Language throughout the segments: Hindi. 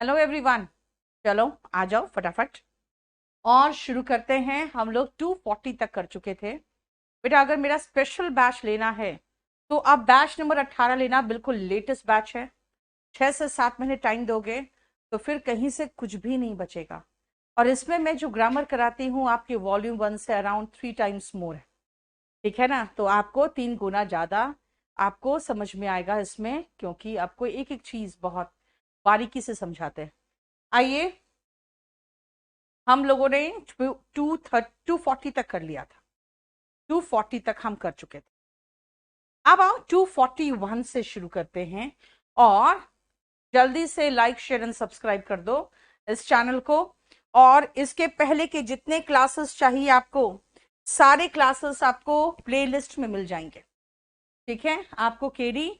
Hello everyone. चलो आ जाओ फटाफट और शुरू करते हैं। हम लोग 240 तक कर चुके थे। बेटा अगर मेरा स्पेशल बैच लेना है तो आप बैच नंबर 18 लेना, बिल्कुल लेटेस्ट बैच है। 6 से 7 महीने टाइम दोगे तो फिर कहीं से कुछ भी नहीं बचेगा। और इसमें मैं जो ग्रामर कराती हूँ आपके वॉल्यूम 1 से अराउंड 3 टाइम्स मोर है। ठीक है ना, तो आपको 3 गुना ज्यादा आपको समझ में आएगा इसमें, क्योंकि आपको एक एक चीज बहुत बारीकी से समझाते हैं। आइए, हम लोगों ने 240 तक कर लिया था। 240 तक हम कर चुके थे। अब आओ 241 से शुरू करते हैं। और जल्दी से लाइक शेयर एंड सब्सक्राइब कर दो इस चैनल को। और इसके पहले के जितने क्लासेस चाहिए आपको, सारे क्लासेस आपको प्लेलिस्ट में मिल जाएंगे। ठीक है, आपको केडी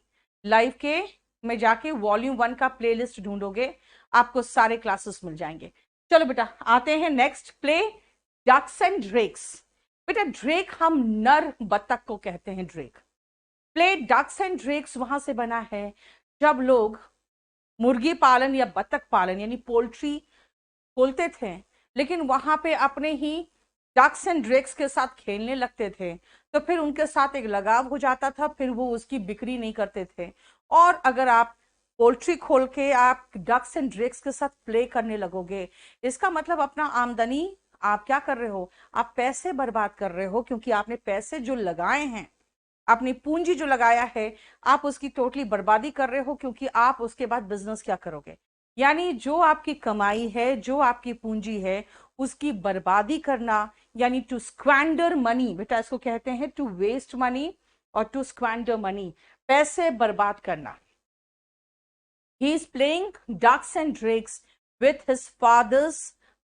लाइव के में जाके वॉल्यूम 1 का प्लेलिस्ट ढूंढोगे, आपको सारे क्लासेस मिल जाएंगे। चलो बेटा आते हैं next, play ducks and drakes. बेटा ड्रेक हम नर बत्तख को कहते हैं, drake. Play ducks and drakes वहां से बना है जब लोग मुर्गी पालन या बत्तख पालन यानी पोल्ट्री खोलते थे, लेकिन वहां पे अपने ही डक्स एंड ड्रेक्स के साथ खेलने लगते थे, तो फिर उनके साथ एक लगाव हो जाता था, फिर वो उसकी बिक्री नहीं करते थे। और अगर आप पोल्ट्री खोल के आप डक्स एंड ड्रेक्स के साथ प्ले करने लगोगे, इसका मतलब अपना आमदनी आप क्या कर रहे हो, आप पैसे बर्बाद कर रहे हो, क्योंकि आपने पैसे जो लगाए हैं, अपनी पूंजी जो लगाया है, आप उसकी टोटली बर्बादी कर रहे हो, क्योंकि आप उसके बाद बिजनेस क्या करोगे। यानी जो आपकी कमाई है, जो आपकी पूंजी है, उसकी बर्बादी करना, यानी टू स्क्वैंडर मनी। बेटा इसको कहते हैं टू वेस्ट मनी और टू स्क्वैंडर मनी, पैसे बर्बाद करना। He is playing ducks and drakes with his father's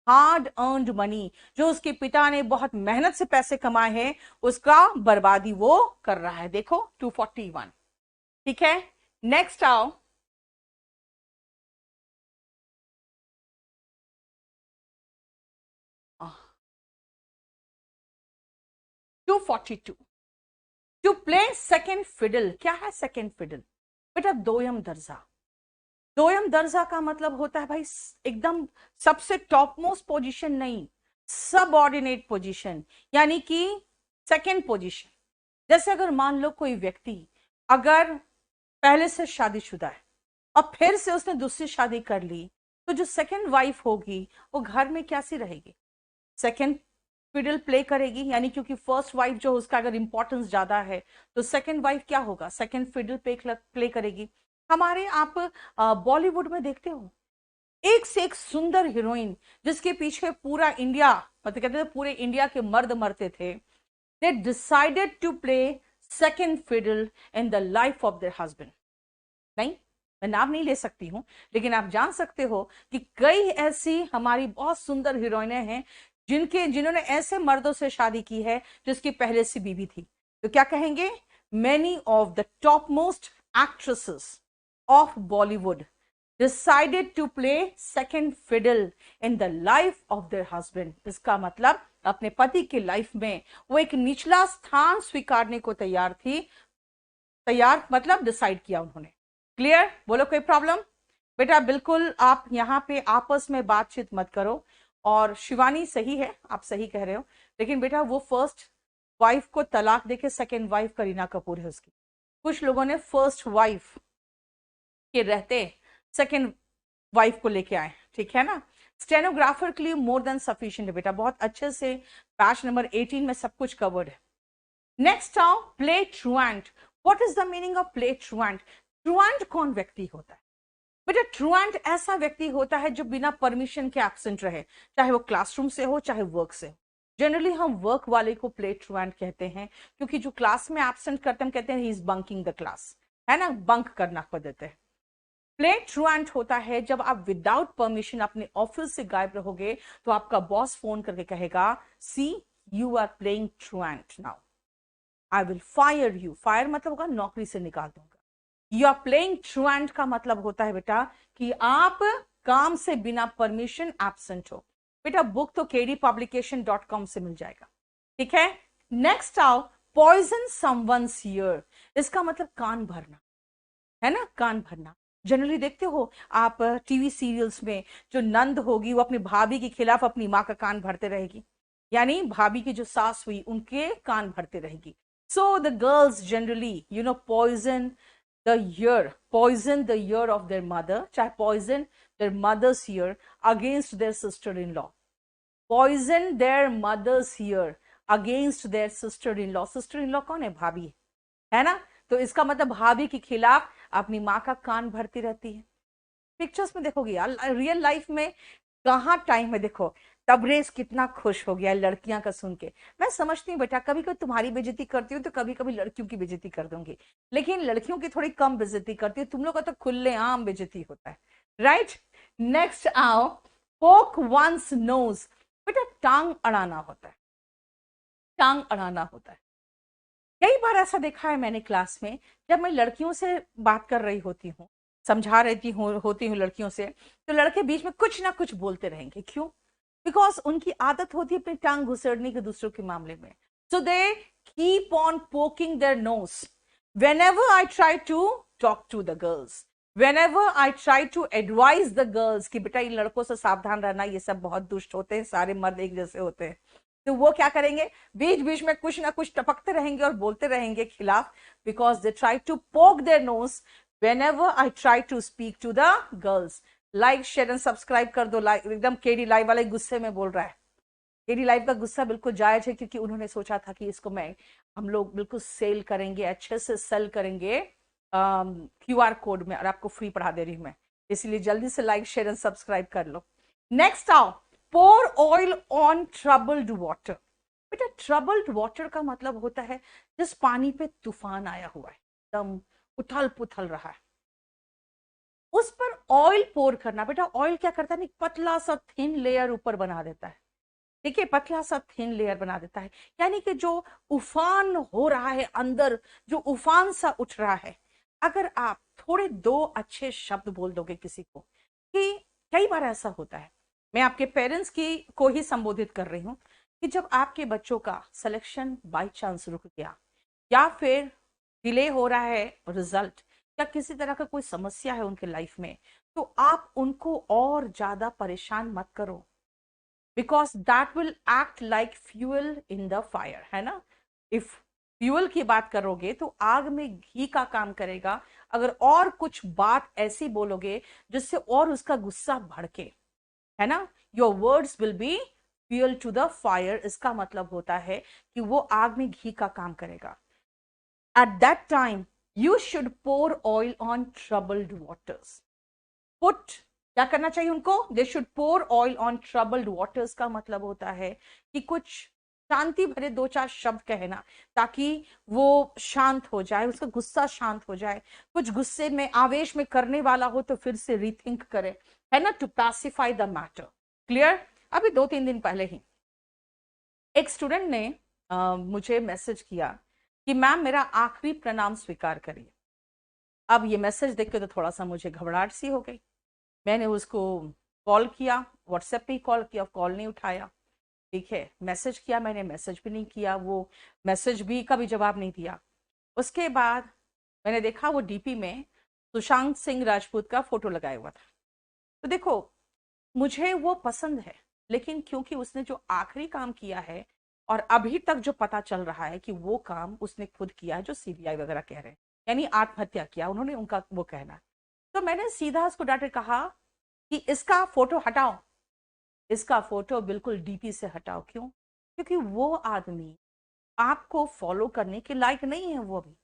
hard earned money. जो उसके पिता ने बहुत मेहनत से पैसे कमाए हैं, उसका बर्बादी वो कर रहा है। देखो 241। ठीक है, नेक्स्ट आओ। 242, टू प्ले सेकेंड फिडल। क्या है सेकेंड फिडल? बेटा दोयम दर्जा। दोयम दर्जा का मतलब होता है भाई एकदम सबसे टॉप मोस्ट पोजीशन नहीं, सब ऑर्डिनेट पोजीशन, यानी कि सेकेंड पोजीशन। जैसे अगर मान लो कोई व्यक्ति अगर पहले से शादीशुदा है और फिर से उसने दूसरी शादी कर ली, तो जो सेकेंड वाइफ होगी वो घर में कैसी रहेगी? सेकेंड फिडल प्ले करेगी, यानी क्योंकि फर्स्ट वाइफ जो उसका अगर इंपॉर्टेंस ज्यादा है, तो सेकेंड वाइफ क्या होगा, सेकेंड फिडल प्ले करेगी। हमारे आप बॉलीवुड में देखते हो एक से एक सुंदर हीरोइन, जिसके पीछे पूरा इंडिया, मतलब कहते थे पूरे इंडिया के मर्द मरते थे। They decided to play second fiddle in the life of their husband. नहीं, मैं नाम नहीं ले सकती हूं, लेकिन आप जान सकते हो कि कई ऐसी हमारी बहुत सुंदर हीरोइनें हैं जिन्होंने ऐसे मर्दों से शादी की है जिसकी पहले से बीवी थी। तो क्या कहेंगे, many of the top most actresses of Bollywood decided to play second fiddle in the life of their husband. इसका मतलब अपने पति की लाइफ में वो एक निचला स्थान स्वीकारने को तैयार थी। तैयार मतलब डिसाइड किया उन्होंने। क्लियर? बोलो कोई प्रॉब्लम? बेटा बिल्कुल आप यहाँ पे आपस में बातचीत मत करो। और शिवानी सही है, आप सही कह रहे हो, लेकिन बेटा वो फर्स्ट वाइफ को तलाक देके सेकेंड वाइफ करीना कपूर है उसकी। कुछ लोगों ने फर्स्ट वाइफ के रहते सेकेंड वाइफ को लेके आए। ठीक है ना, स्टेनोग्राफर के लिए मोर देन सफिशिएंट है बेटा, बहुत अच्छे से बैच नंबर 18 में सब कुछ कवर्ड है। नेक्स्ट आओ, play truant. What is the meaning of play truant? Truant कौन व्यक्ति होता है? बेटा ट्रुएंट ऐसा व्यक्ति होता है जो बिना परमिशन के एब्सेंट रहे, चाहे वो क्लासरूम से हो चाहे वर्क से हो। जनरली हम वर्क वाले को प्ले ट्रुएंट कहते हैं, क्योंकि जो क्लास में एब्सेंट करते हैं हम कहते हैं he is bunking the class, है ना, बंक करना को देते हैं। प्ले ट्रुएंट होता है जब आप विदाउट परमिशन अपने ऑफिस से गायब रहोगे, तो आपका बॉस फोन करके कहेगा, see you are playing truant now, I will fire you. Fire मतलब होगा नौकरी से निकाल दूंगा। यू आर प्लेइंग ट्रुएंट का मतलब होता है बेटा कि आप काम से बिना परमिशन एब्सेंट हो। बेटा बुक तो kdpublication.com से मिल जाएगा। ठीक है, नेक्स्ट आओ, पॉइजन समवन्स ईयर। इसका मतलब कान भरना, है ना, कान भरना। जनरली देखते हो आप टीवी सीरियल्स में, जो नंद होगी वो अपनी भाभी के खिलाफ अपनी माँ का कान भरते रहेगी, यानी भाभी की जो सास हुई उनके कान भरते रहेगी. So the girls generally poison the ear of their mother, चाहे poison their mother's ear against their sister-in-law. Poison their mother's ear against their sister-in-law. Sister-in-law कौन है? भाभी है ना. तो इसका मतलब भाभी के खिलाफ अपनी माँ का कान भरती रहती है. पिक्चर्स में देखोगे यार, रियल लाइफ में कहाँ टाइम है. देखो तबरेज कितना खुश हो गया लड़कियां का सुन के. मैं समझती हूँ बेटा, कभी कभी तुम्हारी बेइज्जती करती हूँ तो कभी कभी लड़कियों की बेइज्जती कर दूंगी, लेकिन लड़कियों की थोड़ी कम बेइज्जती करती है. तुम लोग का तो खुलेआम बेइज्जती होता है, राइट. नेक्स्ट आओ, पोक वंस नोज. बेटा टांग अड़ाना होता है, टांग अड़ाना होता है. कई बार ऐसा देखा है मैंने क्लास में, जब मैं लड़कियों से बात कर रही होती हूँ, समझा रही होती हूँ लड़कियों से, तो लड़के बीच में कुछ ना कुछ बोलते रहेंगे. क्यों? बिकॉज उनकी आदत होती है अपनी टांग घुसेड़ने की दूसरों के मामले में. So they keep on poking their nose whenever I try to talk to the girls, whenever I try to advise the girls कि बेटा इन लड़कों से सावधान रहना, ये सब बहुत दुष्ट होते हैं, सारे मर्द एक जैसे होते हैं. तो वो क्या करेंगे, बीच बीच में कुछ ना कुछ टपकते रहेंगे और बोलते रहेंगे खिलाफ. Because they try to poke their nose whenever I try to speak to the girls. Like share and subscribe कर दो. लाइक एकदम केडी लाइव वाले गुस्से में बोल रहा है. केडी लाइव का गुस्सा बिल्कुल जायज है, क्योंकि उन्होंने सोचा था कि इसको हम लोग बिल्कुल सेल करेंगे, अच्छे से सेल करेंगे QR कोड में, और आपको फ्री पढ़ा दे रही हूं मैं, इसलिए जल्दी से लाइक शेयर एंड सब्सक्राइब कर लो. नेक्स्ट आओ, पोर ऑयल ऑन ट्रबल्ड वाटर. बेटा ट्रबल्ड वाटर का मतलब होता है जिस पानी पे तूफान आया हुआ है, एकदम उथल पुथल रहा है, उस पर ऑयल पोर करना. बेटा ऑयल क्या करता है, पतला सा थिन लेयर ऊपर बना देता है. ठीक है, पतला सा थिन लेयर बना देता है, यानी कि जो उफान हो रहा है अंदर, जो उफान सा उठ रहा है, अगर आप थोड़े दो अच्छे शब्द बोल दोगे किसी को, कि कई बार ऐसा होता है, मैं आपके पेरेंट्स की को ही संबोधित कर रही हूं, कि जब आपके बच्चों का सिलेक्शन बाय चांस रुक गया, या फिर डिले हो रहा है रिजल्ट, या किसी तरह का कोई समस्या है उनके लाइफ में, तो आप उनको और ज्यादा परेशान मत करो, because that will act like fuel in the fire, है ना. इफ फ्यूल की बात करोगे तो आग में घी का काम करेगा, अगर और कुछ बात ऐसी बोलोगे जिससे और उसका गुस्सा भड़के, है ना. Your words will be fuel to the fire. इसका मतलब होता है कि वो आग में घी का काम करेगा. At that time you should pour oil on troubled waters. क्या करना चाहिए उनको, they should pour oil on troubled waters का मतलब होता है कि कुछ शांति भरे दो चार शब्द कहना, ताकि वो शांत हो जाए, उसका गुस्सा शांत हो जाए. कुछ गुस्से में आवेश में करने वाला हो तो फिर से रीथिंक करे, है ना, to pacify the matter. Clear. अभी 2-3 दिन पहले ही एक स्टूडेंट ने मुझे मैसेज किया कि मैम मेरा आखिरी प्रणाम स्वीकार करिए. अब ये मैसेज देख के तो थोड़ा सा मुझे घबराहट सी हो गई. मैंने उसको कॉल किया, व्हाट्सएप पे ही कॉल किया, कॉल नहीं उठाया. ठीक है, मैसेज किया मैंने, मैसेज भी नहीं किया, वो मैसेज भी का भी जवाब नहीं दिया. उसके बाद मैंने देखा वो डीपी में सुशांत सिंह राजपूत का फोटो लगाया हुआ था. तो देखो मुझे वो पसंद है, लेकिन क्योंकि उसने जो आखिरी काम किया है, और अभी तक जो पता चल रहा है कि वो काम उसने खुद किया है जो सीबीआई वगैरह कह रहे हैं, यानी आत्महत्या किया उन्होंने, उनका वो कहना. तो मैंने सीधा उसको डांटे कहा कि इसका फोटो हटाओ, इसका फोटो बिल्कुल डीपी से हटाओ. क्यों? क्योंकि वो आदमी आपको फॉलो करने के लायक नहीं है. वो अभी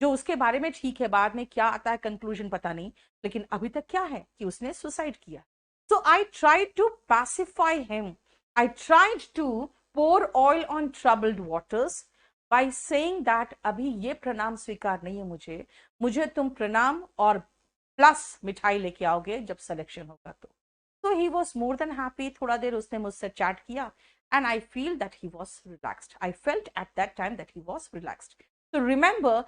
जो उसके बारे में ठीक है, बाद में क्या आता है कंक्लूजन पता नहीं, लेकिन अभी तक क्या है कि उसने सुसाइड किया. So I tried to pacify him, I tried to pour oil on troubled waters by saying that अभी ये प्रणाम स्वीकार नहीं है, मुझे तुम प्रणाम और प्लस मिठाई लेके आओगे जब सिलेक्शन होगा तो. So he was more than happy. थोड़ा देर उसने मुझसे चैट किया, and I feel that he was relaxed. I felt at that time that he was relaxed. So remember,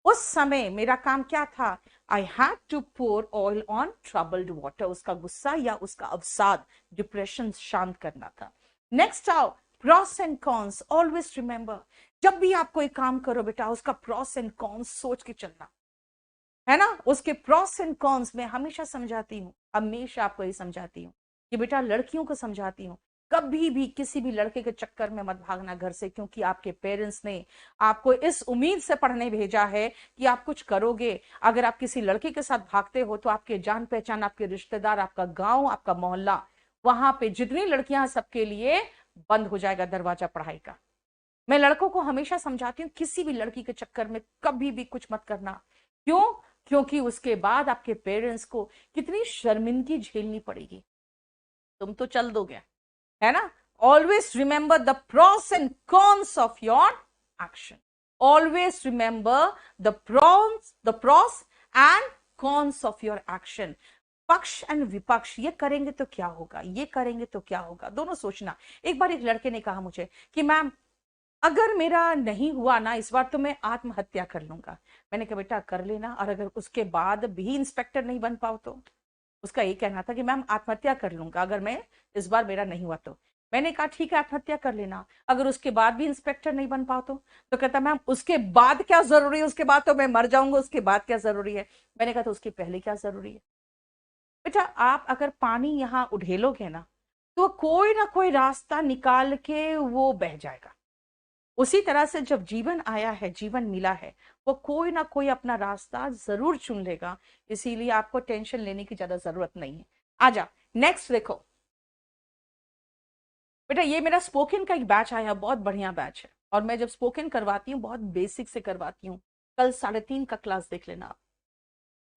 उस समय मेरा काम क्या था, I had to pour oil on troubled water. उसका गुस्सा या उसका अवसाद, डिप्रेशन शांत करना था. नेक्स्ट आओ, pros and cons. Always remember, जब भी आप कोई काम करो बेटा, उसका प्रॉस एंड कॉन्स सोच के चलना. है ना, उसके प्रॉस एंड कॉन्स में हमेशा समझाती हूँ, हमेशा आपको ये समझाती हूँ कि बेटा लड़कियों को समझाती हूँ, कभी भी किसी भी लड़के के चक्कर में मत भागना घर से, क्योंकि आपके पेरेंट्स ने आपको इस उम्मीद से पढ़ने भेजा है कि आप कुछ करोगे। अगर आप किसी लड़के के साथ भागते हो तो आपके जान पहचान, आपके रिश्तेदार, आपका गांव, आपका मोहल्ला, वहां पे जितनी लड़कियां सबके लिए बंद हो जाएगा दरवाजा पढ़ाई का। मैं लड़कों को हमेशा समझाती हूँ किसी भी लड़की के चक्कर में कभी भी कुछ मत करना। क्यों? क्योंकि उसके बाद आपके पेरेंट्स को कितनी शर्मिंदगी झेलनी पड़ेगी। तुम तो चल दोगे, है ना। Always remember the pros and cons of your action. Always remember the pros and cons of your action. पक्ष एंड विपक्ष, ये करेंगे तो क्या होगा, ये करेंगे तो क्या होगा, दोनों सोचना। एक बार एक लड़के ने कहा मुझे कि मैम अगर मेरा नहीं हुआ ना इस बार तो मैं आत्महत्या कर लूंगा। मैंने कहा बेटा कर लेना, और अगर उसके बाद भी इंस्पेक्टर नहीं बन पाओ तो। उसका ये कहना था कि मैम आत्महत्या कर लूंगा अगर मैं इस बार मेरा नहीं हुआ तो। मैंने कहा ठीक है आत्महत्या कर लेना, अगर उसके बाद भी इंस्पेक्टर नहीं बन पाओ तो कहता मैम उसके बाद क्या जरूरी है, उसके बाद तो मैं मर जाऊंगा, उसके बाद क्या जरूरी है। मैंने कहा तो उसके पहले क्या जरूरी है। बेटा आप अगर पानी यहाँ उड़ेलोगे ना तो कोई ना कोई रास्ता निकाल के वो बह जाएगा। उसी तरह से जब जीवन आया है, जीवन मिला है, वो कोई ना कोई अपना रास्ता जरूर चुन लेगा। इसीलिए आपको टेंशन लेने की ज्यादा जरूरत नहीं है। आजा नेक्स्ट देखो बेटा, ये मेरा स्पोकन का एक बैच आया, बहुत बढ़िया बैच है, और मैं जब स्पोकन करवाती हूँ बहुत बेसिक से करवाती हूँ। कल 3:30 का क्लास देख लेना आप।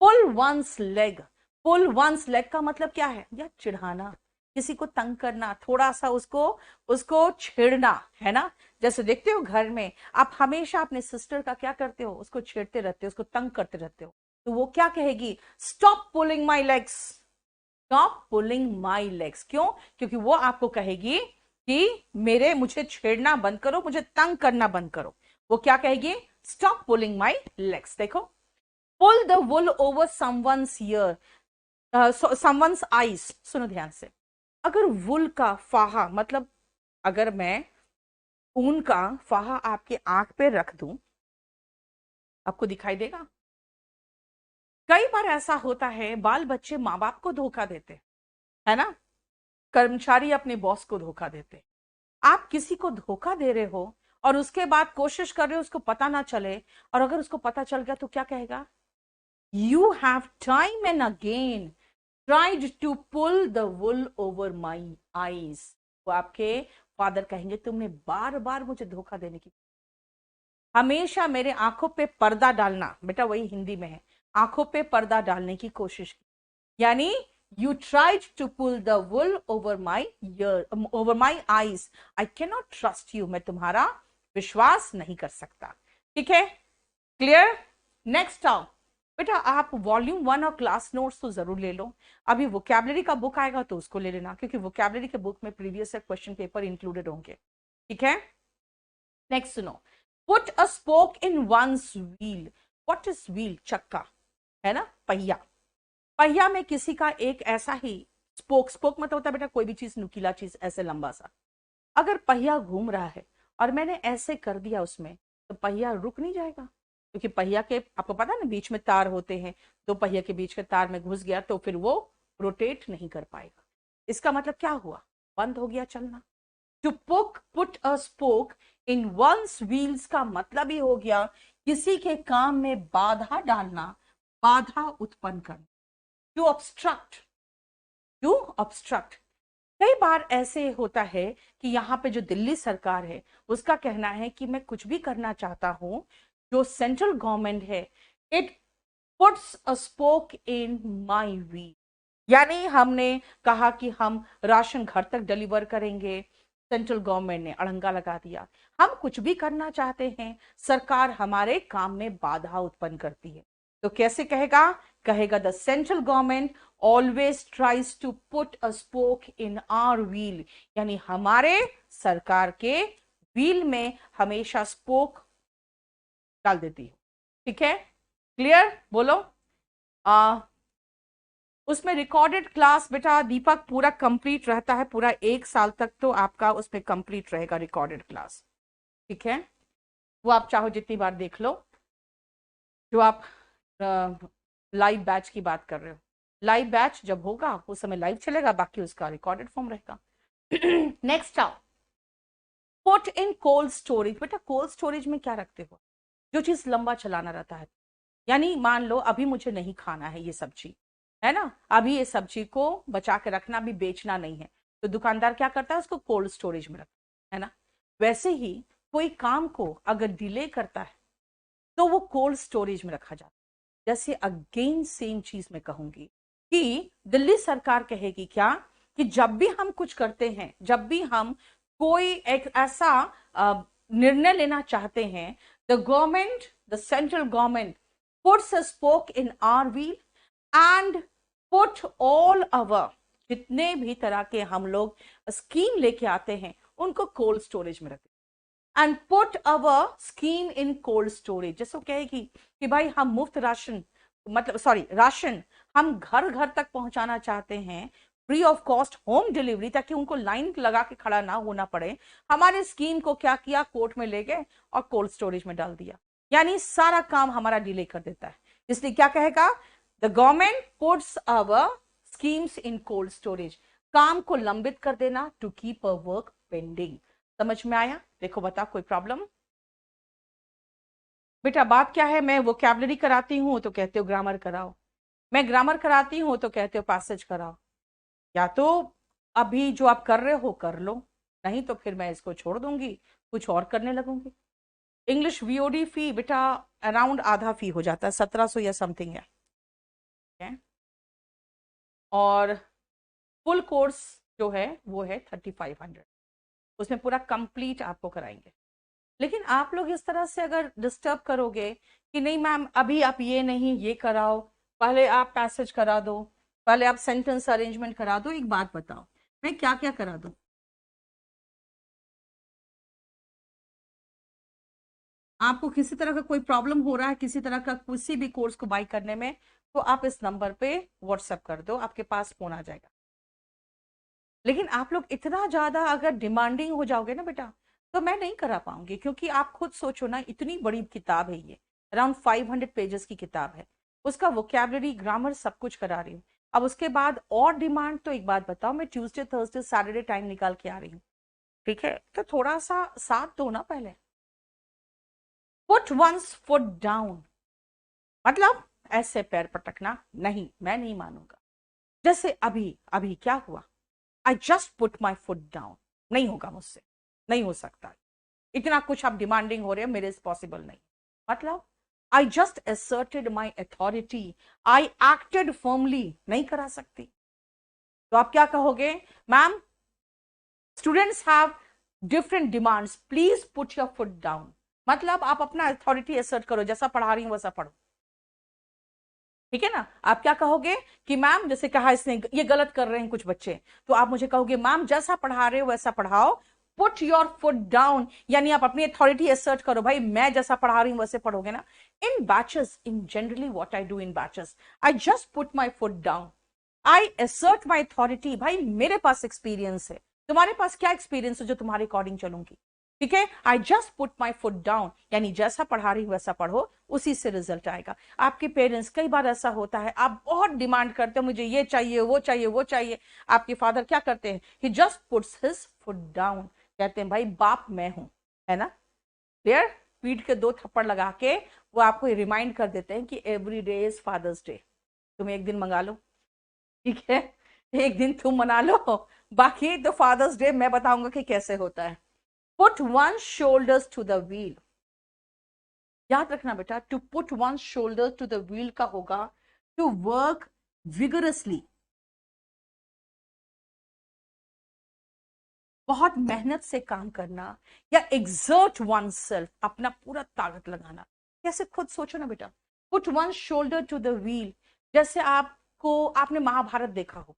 पुल वंस लेग। पुल वंस लेग का मतलब क्या है? या चिढ़ाना, किसी को तंग करना, थोड़ा सा उसको उसको छेड़ना, है ना। जैसे देखते हो घर में आप हमेशा अपने सिस्टर का क्या करते हो, उसको छेड़ते रहते हो, उसको तंग करते रहते हो, तो वो क्या कहेगी? Stop pulling my legs. Stop pulling my legs. क्यों? क्योंकि वो आपको कहेगी कि मुझे छेड़ना बंद करो, मुझे तंग करना बंद करो। वो क्या कहेगी? Stop pulling my legs. देखो, pull the wool over someone's ear, someone's eyes. सुनो ध्यान से, अगर वुल का फाहा मतलब अगर मैं ऊन का फाहा आपके आंख पे रख दूं, आपको दिखाई देगा? कई बार ऐसा होता है बाल बच्चे माँ बाप को धोखा देते, है ना, कर्मचारी अपने बॉस को धोखा देते। आप किसी को धोखा दे रहे हो और उसके बाद कोशिश कर रहे हो उसको पता ना चले, और अगर उसको पता चल गया तो क्या कहेगा? You have time and again tried to pull the wool over my eyes. वो आपके फादर कहेंगे तुमने बार बार मुझे धोखा देने की, हमेशा मेरे आंखों पे पर्दा डालना, बेटा वही हिंदी में है, आंखों पे पर्दा डालने की कोशिश की। यानी you tried to pull the wool over my eyes. I can not trust you, मैं तुम्हारा विश्वास नहीं कर सकता। ठीक है, क्लियर? नेक्स्ट आओ बेटा, आप वॉल्यूम 1 और क्लास नोट्स तो जरूर ले लो। अभी वोकैबुलरी का बुक आएगा तो उसको ले लेना, क्योंकि वोकैबुलरी के बुक में प्रीवियस क्वेश्चन पेपर इंक्लूडेड होंगे। ठीक है, नेक्स्ट सुनो, put a spoke in one's wheel. What is wheel? चक्का, है ना, पहिया। पहिया में किसी का एक ऐसा ही स्पोक, स्पोक मतलब होता है बेटा कोई भी चीज, नुकीला चीज, ऐसे लंबा सा। अगर पहिया घूम रहा है और मैंने ऐसे कर दिया उसमें, तो पहिया रुक नहीं जाएगा, क्योंकि पहिया के आपको पता है ना बीच में तार होते हैं, दो पहिया के बीच के तार में घुस गया तो फिर वो रोटेट नहीं कर पाएगा। इसका मतलब क्या हुआ? बंद हो गया चलना। To put a spoke in one's wheels का मतलब ही हो गया किसी के काम में बाधा डालना, बाधा उत्पन्न करना। To obstruct, to obstruct. कई बार ऐसे होता है कि यहाँ पे जो दिल्ली सरकार है उसका कहना है कि मैं कुछ भी करना चाहता हूं, जो सेंट्रल गवर्नमेंट है, it puts a spoke in my wheel. यानी हमने कहा कि हम राशन घर तक डिलीवर करेंगे, सेंट्रल गवर्नमेंट ने अड़ंगा लगा दिया। हम कुछ भी करना चाहते हैं, सरकार हमारे काम में बाधा उत्पन्न करती है, तो कैसे कहेगा? कहेगा the central government always tries to put a spoke in our wheel. यानी हमारे सरकार के व्हील में हमेशा स्पोक डाल देती है। ठीक है, क्लियर? बोलो। आ, उसमें रिकॉर्डेड क्लास बेटा दीपक पूरा कंप्लीट रहता है, पूरा 1 साल तक तो आपका उसमें कंप्लीट रहेगा रिकॉर्डेड क्लास। ठीक है, वो आप चाहो जितनी बार देख लो, जो आप लाइव बैच की बात कर रहे हो। लाइव बैच जब होगा उस समय लाइव चलेगा, बाकी उसका रिकॉर्डेड फॉर्म रहेगा। नेक्स्ट आओ, पुट इन कोल्ड स्टोरेज। बेटा कोल्ड स्टोरेज में क्या रखते हो? जो चीज लंबा चलाना रहता है, यानी मान लो अभी मुझे नहीं खाना है ये सब्जी, है ना, अभी ये सब्जी को बचा के रखना, अभी बेचना नहीं है, तो दुकानदार क्या करता है, उसको कोल्ड स्टोरेज में रखता है ना। वैसे ही कोई काम को अगर डिले करता है तो वो कोल्ड स्टोरेज में रखा जाता है। जैसे अगेन सेम चीज मैं कहूंगी कि दिल्ली सरकार कहेगी क्या कि जब भी हम कुछ करते हैं, जब भी हम कोई एक ऐसा निर्णय लेना चाहते हैं, the government, the central government puts a spoke in our wheel and put all our जितने भी तरह के हम लोग स्कीम लेके आते हैं उनको कोल्ड स्टोरेज में रखते and put our scheme in cold storage. जैसे वो कहेगी कि भाई हम मुफ्त राशन, मतलब सॉरी राशन हम घर घर तक पहुंचाना चाहते हैं, free of cost home delivery, ताकि उनको लाइन लगा के खड़ा ना होना पड़े। हमारे स्कीम को क्या किया, कोर्ट में ले गए और कोल्ड स्टोरेज में डाल दिया, यानी सारा काम हमारा डिले कर देता है। इसलिए क्या कहेगा, the government puts our schemes in cold storage, काम को लंबित कर देना, to keep a work pending. समझ में आया? देखो बता कोई प्रॉब्लम? बेटा बात क्या है, मैं वोकैबुलरी कराती हूँ तो कहते हो ग्रामर कराओ, मैं ग्रामर कराती हूँ तो कहते हो पैसेज कराओ। या तो अभी जो आप कर रहे हो कर लो, नहीं तो फिर मैं इसको छोड़ दूंगी, कुछ और करने लगूंगी। इंग्लिश वीओडी फी बेटा अराउंड आधा फी हो जाता है, 1700 या समथिंग है। और फुल कोर्स जो है वो है 3500, उसमें पूरा कंप्लीट आपको कराएंगे। लेकिन आप लोग इस तरह से अगर डिस्टर्ब करोगे कि नहीं मैम अभी आप ये नहीं ये कराओ, पहले आप पैसेज करा दो, पहले आप सेंटेंस अरेंजमेंट करा दो, एक बात बताओ मैं क्या क्या करा दूं? आपको किसी तरह का कोई प्रॉब्लम हो रहा है किसी तरह का किसी भी कोर्स को बाई करने में, तो आप इस नंबर पे व्हाट्सएप कर दो, आपके पास फोन आ जाएगा। लेकिन आप लोग इतना ज्यादा अगर डिमांडिंग हो जाओगे ना बेटा, तो मैं नहीं करा पाऊंगी, क्योंकि आप खुद सोचो ना, इतनी बड़ी किताब है ये, अराउंड 500 पेजेस की किताब है, उसका वोकैबुलरी ग्रामर सब कुछ करा रही हूँ। अब उसके बाद और डिमांड, तो एक बात बताओ, मैं ट्यूसडे थर्सडे सैटरडे टाइम निकाल के आ रही हूँ, ठीक है, तो थोड़ा सा साथ दो ना पहले। पुट वंस फुट डाउन मतलब ऐसे पैर पटकना नहीं, मैं नहीं मानूंगा। जैसे अभी अभी क्या हुआ, आई just put my foot down, नहीं होगा मुझसे, नहीं हो सकता, इतना कुछ आप डिमांडिंग हो रहे हैं, मेरे से पॉसिबल नहीं। मतलब I just asserted my authority, I acted firmly, नहीं करा सकती। तो आप क्या कहोगे, ma'am students have different demands, please put your foot down. मतलब आप अपना अथॉरिटी असर्ट करो, जैसा पढ़ा रही हूं वैसा पढ़ो, ठीक है ना। आप क्या कहोगे कि मैम जैसे कहा इसने ये गलत कर रहे हैं कुछ बच्चे, तो आप मुझे कहोगे मैम जैसा पढ़ा रहे हो वैसा पढ़ाओ, पुट योर फुट डाउन, यानी आप अपनी अथॉरिटी असर्ट करो, भाई मैं जैसा पढ़ा रही हूं वैसे पढ़ोगे ना। In batches, in generally what I do in batches, I just put my foot down, I assert my authority. भाई मेरे पास एक्सपीरियंस है, तुम्हारे पास क्या एक्सपीरियंस है जो तुम्हारे अकॉर्डिंग चलूंगी, ठीक है। आई just put my foot down, यानी जैसा पढ़ा रही हूं वैसा पढ़ो, उसी से रिजल्ट आएगा। आपके पेरेंट्स, कई बार ऐसा होता है आप बहुत डिमांड करते हो, मुझे ये चाहिए वो चाहिए वो चाहिए, आपके फादर क्या करते हैं, he just puts his foot down, कहते हैं भाई बाप मैं हूं, है ना, क्लियर। पीठ के दो थप्पड़ लगा के वो आपको रिमाइंड कर देते हैं कि every day is father's day, तुम एक दिन मंगा लो, ठीक है, एक दिन तुम मना लो, बाकी तो फादर्स डे मैं बताऊंगा कि कैसे होता है। Put one shoulders to the wheel, याद रखना बेटा, to put one shoulder to the wheel का होगा टू वर्क विगरसली, बहुत मेहनत से काम करना, या एग्जर्ट वन सेल्फ, अपना पूरा ताकत लगाना। कैसे खुद सोचो ना बेटा, put one shoulder to the wheel, जैसे आपको, आपने महाभारत देखा हो,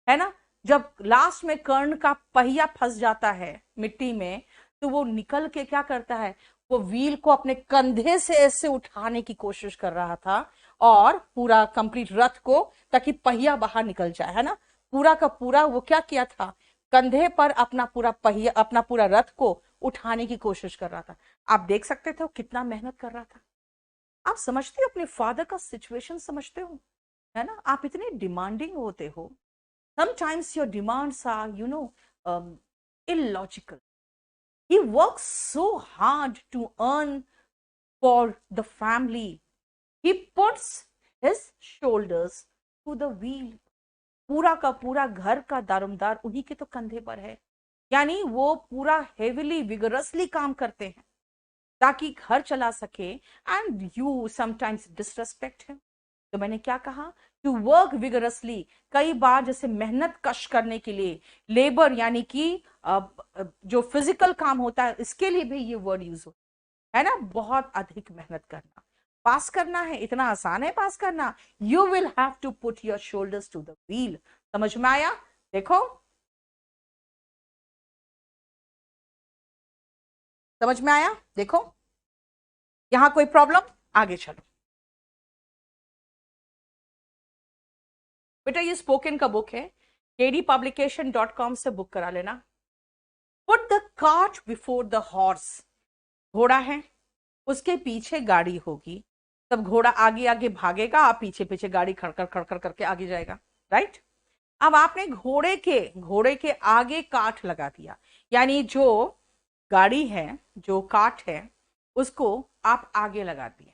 है ना, जब लास्ट में कर्ण का पहिया फंस जाता है मिट्टी में, तो वो निकल के क्या करता है, वो व्हील को अपने कंधे से ऐसे उठाने की कोशिश कर रहा था, और पूरा कंप्लीट रथ को, ताकि पहिया बाहर निकल जाए, है ना, पूरा का पूरा वो क्या किया था, कंधे पर अपना पूरा पहिया, अपना पूरा रथ को उठाने की कोशिश कर रहा था। आप देख सकते थे वो कितना मेहनत कर रहा था, आप समझते हो अपने फादर का सिचुएशन, समझते हो, है ना? आप इतने डिमांडिंग होते हो, sometimes your demands are illogical. He works so hard to earn for the family. He puts his shoulders to the wheel. पूरा का पूरा घर का दारोमदार उन्हीं के तो कंधे पर है, यानी वो पूरा हेविली विगरसली काम करते हैं ताकि घर चला सके, and you sometimes disrespect him. तो मैंने क्या कहा, टू वर्क विगरसली, कई बार जैसे मेहनत कश करने के लिए, लेबर यानी कि जो फिजिकल काम होता है इसके लिए भी ये वर्ड यूज हो, है ना? बहुत अधिक मेहनत करना, पास करना है, इतना आसान है पास करना। You will have to put your shoulders to the wheel. समझ में आया? देखो, समझ में आया? देखो, यहां कोई प्रॉब्लम? आगे चलो बेटा, ये स्पोकन का बुक है, kdpublication.com से बुक करा लेना। Put the cart before the horse, घोड़ा है, उसके पीछे गाड़ी होगी, तब घोड़ा आगे आगे भागेगा, आप पीछे पीछे गाड़ी खड़खड़ खड़खड़ करके आगे जाएगा, राइट? अब आपने घोड़े के आगे काठ लगा दिया, यानी जो गाड़ी है, जो काठ है, उसको आप आगे लगा दिए।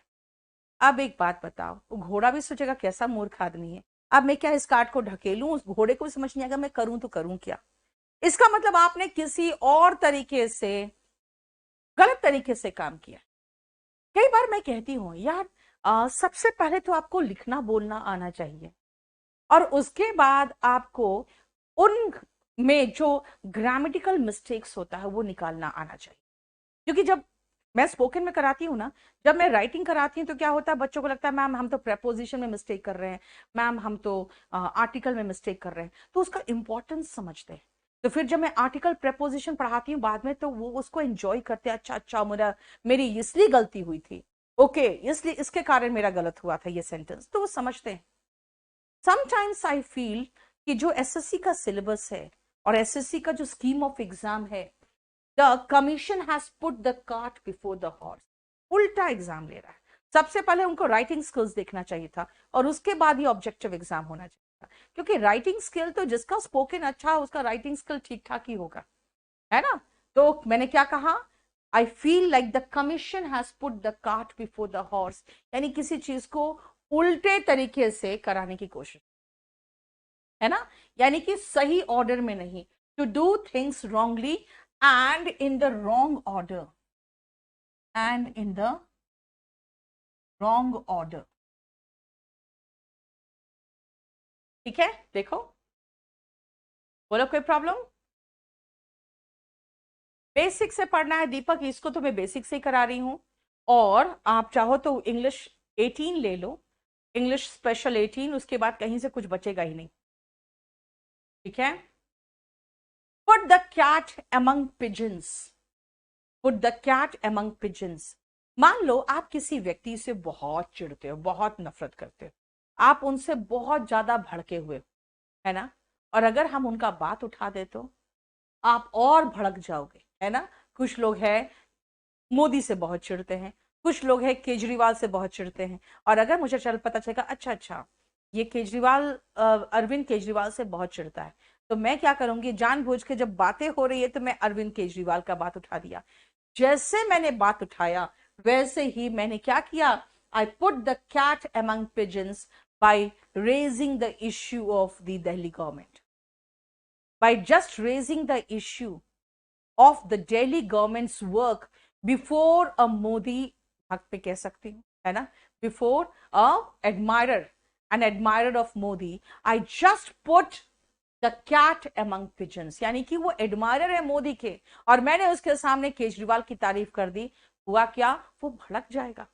अब एक बात बताओ, वो घोड़ा भी सोचेगा कैसा मूर्ख आदमी है, अब मैं क्या इस काठ को ढकेलूं? उस घोड़े को भी समझ नहीं आएगा मैं करूं तो करूं क्या। इसका मतलब आपने किसी और तरीके से, गलत तरीके से काम किया। कई बार मैं कहती हूं यार, सबसे पहले तो आपको लिखना बोलना आना चाहिए, और उसके बाद आपको उन में जो ग्रामेटिकल मिस्टेक्स होता है वो निकालना आना चाहिए। क्योंकि जब मैं स्पोकन में कराती हूँ ना, जब मैं राइटिंग कराती हूँ तो क्या होता है, बच्चों को लगता है मैम हम तो प्रेपोजिशन में मिस्टेक कर रहे हैं, मैम हम तो आर्टिकल में मिस्टेक कर रहे हैं, तो उसका इंपॉर्टेंस समझते हैं। तो फिर जब मैं आर्टिकल प्रेपोजिशन पढ़ाती हूँ बाद में, तो वो उसको एंजॉय करते हैं, अच्छा अच्छा मेरी इसलिए गलती हुई थी, ओके इसलिए इसके कारण मेरा गलत हुआ था ये सेंटेंस, तो वो समझते हैं। समटाइम्स आई फील कि जो एसएससी का सिलेबस है और एसएससी का जो स्कीम ऑफ एग्जाम है, the commission has put the cart before the horse, उल्टा एग्जाम ले रहा है। सबसे पहले उनको राइटिंग स्किल्स देखना चाहिए था, और उसके बाद ही ऑब्जेक्टिव एग्जाम होना चाहिए था, क्योंकि राइटिंग स्किल तो जिसका स्पोकन अच्छा है उसका राइटिंग स्किल ठीक ठाक ही होगा, है ना? तो मैंने क्या कहा, I feel like the commission has put the cart before the horse, यानी किसी चीज को उल्टे तरीके से कराने की कोशिश, है ना? यानी कि सही ऑर्डर में नहीं, to do things wrongly and in the wrong order, and in the wrong order. ठीक है, देखो, बोलो कोई प्रॉब्लम? बेसिक से पढ़ना है दीपक, इसको तो मैं बेसिक से ही करा रही हूं, और आप चाहो तो इंग्लिश 18 ले लो, इंग्लिश स्पेशल 18, उसके बाद कहीं से कुछ बचेगा ही नहीं। ठीक है, put the cat among pigeons, put the cat among pigeons. मान लो आप किसी व्यक्ति से बहुत चिढ़ते हो, बहुत नफरत करते हो, आप उनसे बहुत ज्यादा भड़के हुए हो, है ना? और अगर हम उनका बात उठा दे तो आप और भड़क जाओगे, है ना? कुछ लोग हैं मोदी से बहुत चिढ़ते हैं, कुछ लोग हैं केजरीवाल से बहुत चिढ़ते हैं, और अगर मुझे चल पता चलेगा अच्छा अच्छा ये केजरीवाल, अरविंद केजरीवाल से बहुत चिढ़ता है, तो मैं क्या करूंगी, जानबूझ के जब बातें हो रही है तो मैं अरविंद केजरीवाल का बात उठा दिया। जैसे मैंने बात उठाया वैसे ही मैंने क्या किया, I put the cat among pigeons by raising the issue of the Delhi government, by just raising the issue of the Delhi government's work before a Modi भक्त पे कह सकती हूँ, है ना? Before a admirer, an admirer of Modi, I just put the cat among pigeons, यानी कि वो एडमायरर है मोदी के, और मैंने उसके सामने केजरीवाल की तारीफ कर दी, हुआ क्या, वो भड़क जाएगा।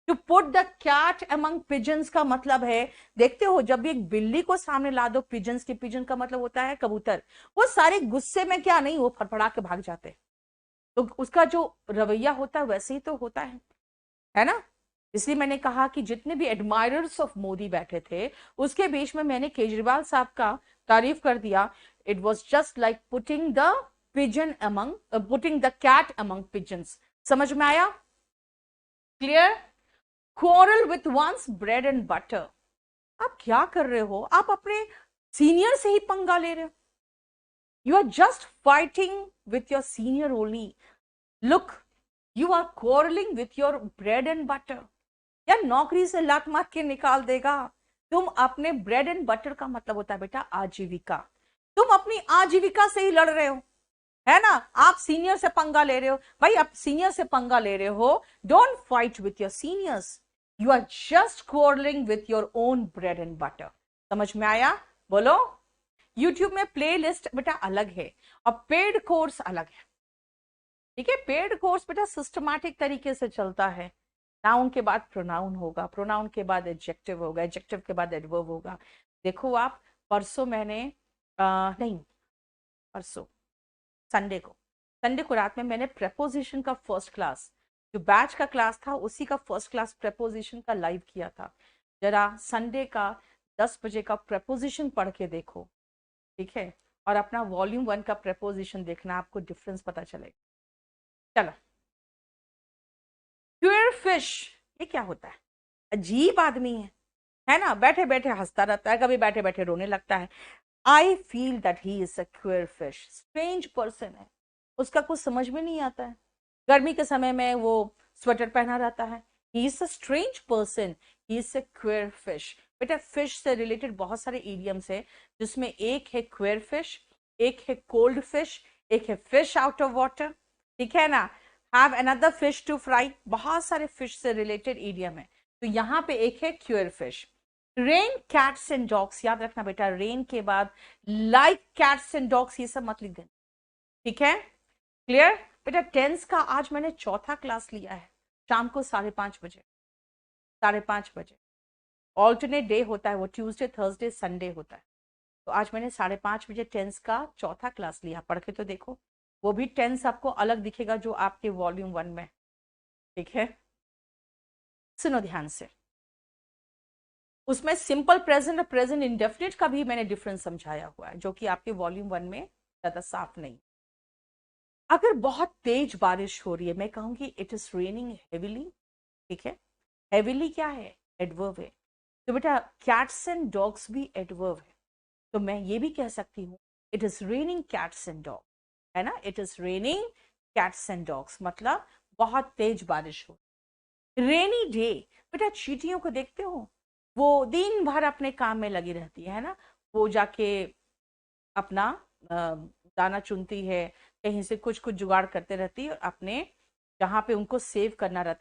To put the cat among pigeons का मतलब है, देखते हो जब भी एक बिल्ली को सामने ला दो, पिजन्स के, पिजन का मतलब होता है कबूतर, वो सारे गुस्से में क्या नहीं, वो फड़फड़ा के भाग जाते हैं। तो उसका जो रवैया होता है वैसे ही तो होता है ना? इसलिए मैंने कहा कि जितने भी एडमायरर्स ऑफ मोदी बैठे थे उसके बीच में मैंने केजरीवाल साहब का तारीफ कर दिया। It was just like putting the pigeon among, putting the cat among pigeons. समझ में आया? Clear? quarrel with one's bread and butter. आप क्या कर रहे हो? आप अपने सीनियर से ही पंगा ले रहे हो. You are just fighting with your senior only. Look, you are quarreling with your bread and butter. यार नौकरी से लात मार के निकाल देगा. तुम अपने ब्रेड एंड बटर का मतलब होता है बेटा आजीविका. तुम अपनी आजीविका से ही लड़ रहे हो, है ना. आप सीनियर से पंगा ले रहे हो. भाई आप सीनियर से पंगा ले रहे हो, don't fight with your seniors. You are just quarreling with your own bread and butter. समझ में आया? बोलो. यूट्यूब में प्ले लिस्ट बेटा अलग है और पेड कोर्स अलग है. ठीक है. पेड कोर्स बेटा सिस्टमैटिक तरीके से चलता है. नाउन के बाद प्रोनाउन होगा, प्रोनाउन के बाद एडजेक्टिव होगा, एडजेक्टिव के बाद एडवर्ब होगा. देखो आप, परसों मैंने नहीं परसों संडे को रात में मैंने प्रेपोजिशन का फर्स्ट क्लास, जो बैच का क्लास था उसी का फर्स्ट क्लास प्रेपोजिशन का लाइव किया था. जरा संडे का 10 बजे का प्रेपोजिशन पढ़ के देखो. ठीक है. और अपना वॉल्यूम 1 का प्रेपोजिशन देखना, आपको डिफरेंस पता चलेगा. चलो. क्वेयर फिश, ये क्या होता है? अजीब आदमी है ना. बैठे बैठे हंसता रहता है, कभी बैठे बैठे रोने लगता है. I feel that he is a queer fish. Strange person है, उसका कुछ समझ में नहीं आता है. गर्मी के समय में वो स्वेटर पहना रहता है. He is a strange person, he is a queer fish. बेटा फिश से रिलेटेड बहुत सारे इडियम्स है, जिसमें एक है क्वेयर फिश, एक है कोल्ड फिश, एक है फिश आउट ऑफ वाटर. ठीक है ना. Have another fish to fry. बहुत सारे फिश से रिलेटेड इडियम है. तो यहाँ पे एक है queer fish. Rain cats and dogs, याद रखना बेटा, रेन के बाद लाइक कैट्स एंड डॉग्स ये सब मत लिख देना. ठीक है. क्लियर बेटा. टेंस का आज मैंने चौथा क्लास लिया है, शाम को 5:30 बजे. 5:30 बजे ऑल्टरनेट डे होता है, वो ट्यूसडे थर्सडे संडे होता है. तो आज मैंने 5:30 बजे टेंस का चौथा क्लास लिया. पढ़ के तो देखो, वो भी टेंस आपको अलग दिखेगा जो आपके वॉल्यूम 1 में. ठीक है. सुनो ध्यान से. उसमें सिंपल प्रेजेंट और प्रेजेंट इंडेफिनिट का भी मैंने डिफरेंस समझाया हुआ है, जो कि आपके वॉल्यूम 1 में ज्यादा साफ नहीं. अगर बहुत तेज बारिश हो रही है, मैं कहूंगी इट इज रेनिंग हेविली. ठीक है. हेविली क्या है? एडवर्ब है. तो बेटा कैट्स एंड डॉग्स भी एडवर्ब है. तो मैं ये भी कह सकती हूँ it is raining cats and dog, है ना. It is raining cats and dogs मतलब बहुत तेज बारिश हो. रेनी डे, बेटा चींटियों को देखते हो, वो दिन भर अपने काम में लगी रहती है ना. वो जाके अपना दाना चुनती है, कहीं से कुछ कुछ जुगाड़ करते रहती है, और अपने जहाँ पे उनको सेव करना रहता